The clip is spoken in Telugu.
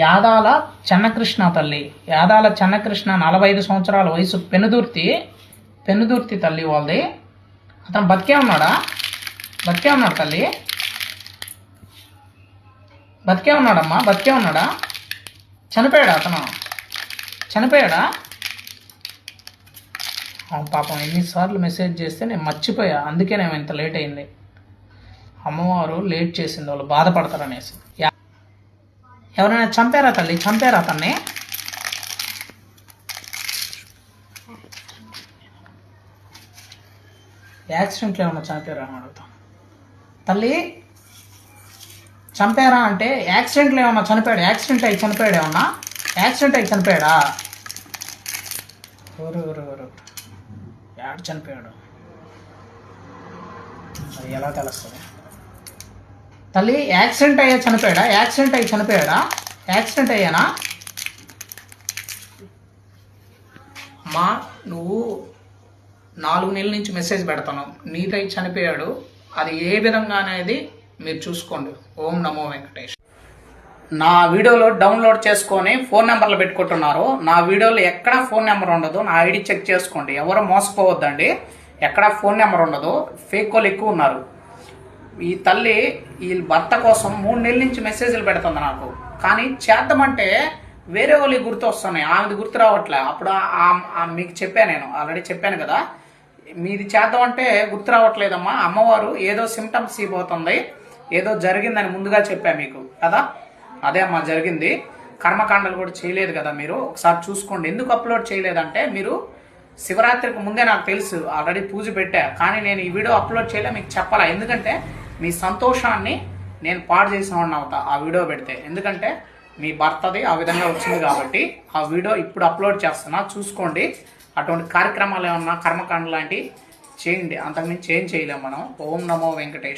యాదాల చెన్నకృష్ణ తల్లి. యాదాల చెన్నకృష్ణ 45 సంవత్సరాల వయసు, పెనుదుర్తి తల్లి వాళ్ళది. అతను బతికే ఉన్నాడా? బతికే ఉన్నాడు తల్లి, బతికే ఉన్నాడమ్మా, బతికే ఉన్నాడా? చనిపోయాడా? అతను చనిపోయాడా? పాపం ఎన్నిసార్లు మెసేజ్ చేస్తే నేను మర్చిపోయా, అందుకేనేమో ఇంత లేట్ అయింది. అమ్మవారు లేట్ చేసింది, వాళ్ళు బాధపడతారనేసి. ఎవరైనా చంపారా తల్లి? చంపారా అతన్ని? యాక్సిడెంట్లో ఏమన్నా చనిపోయారా అని అడుగుతాను తల్లి. చంపారా అంటే యాక్సిడెంట్లో ఏమన్నా చనిపోయాడు? యాక్సిడెంట్ అయ్యి చనిపోయాడు ఏమన్నా? యాక్సిడెంట్ అయ్యి చనిపోయాడా? ఎవరు యాడ్ చనిపోయాడు? అది ఎలా తెలుస్తుంది తల్లి? యాక్సిడెంట్ అయ్యా చనిపోయాడా? యాక్సిడెంట్ అయ్యి చనిపోయాడా? యాక్సిడెంట్ అయ్యానా? అమ్మా నువ్వు 4 నెలల నుంచి మెసేజ్ పెడతాను, నీదై చనిపోయాడు, అది ఏ విధంగా అనేది మీరు చూసుకోండి. ఓం నమో వెంకటేష్. నా వీడియోలో డౌన్లోడ్ చేసుకొని ఫోన్ నెంబర్లు పెట్టుకుంటున్నారు. నా వీడియోలో ఎక్కడా ఫోన్ నెంబర్ ఉండదు. నా ఐడి చెక్ చేసుకోండి, ఎవరు మోసపోవద్దండి. ఎక్కడా ఫోన్ నెంబర్ ఉండదు. ఫేక్ వాళ్ళు ఎక్కువ ఉన్నారు. ఈ తల్లి వీళ్ళ భర్త కోసం 3 నెలల నుంచి మెసేజ్లు పెడుతుంది నాకు, కానీ చేద్దామంటే వేరే వాళ్ళకి గుర్తు వస్తున్నాయి, ఆమెది గుర్తు రావట్లే. అప్పుడు మీకు చెప్పాను, నేను ఆల్రెడీ చెప్పాను కదా, మీది చేద్దామంటే గుర్తు రావట్లేదమ్మా. అమ్మవారు ఏదో సిమ్టమ్స్ ఇవ్వబోతుంది, ఏదో జరిగిందని ముందుగా చెప్పా మీకు కదా, అదే అమ్మా జరిగింది. కర్మకాండలు కూడా చేయలేదు కదా మీరు, ఒకసారి చూసుకోండి. ఎందుకు అప్లోడ్ చేయలేదంటే, మీరు శివరాత్రికి ముందే నాకు తెలుసు, ఆల్రెడీ పూజ పెట్టా, కానీ నేను ఈ వీడియో అప్లోడ్ చేయలే, మీకు చెప్పాలా. ఎందుకంటే మీ సంతోషాన్ని నేను పాడు చేసిన వాడిని అవుతా ఆ వీడియో పెడితే. ఎందుకంటే మీ భర్తది ఆ విధంగా వచ్చింది కాబట్టి ఆ వీడియో ఇప్పుడు అప్లోడ్ చేస్తున్నా, చూసుకోండి. అటువంటి కార్యక్రమాలు ఏమన్నా కర్మకాండ లాంటివి చేయండి, అంతకుమించి ఏం చేయలేము మనం. ఓం నమో వెంకటేష్.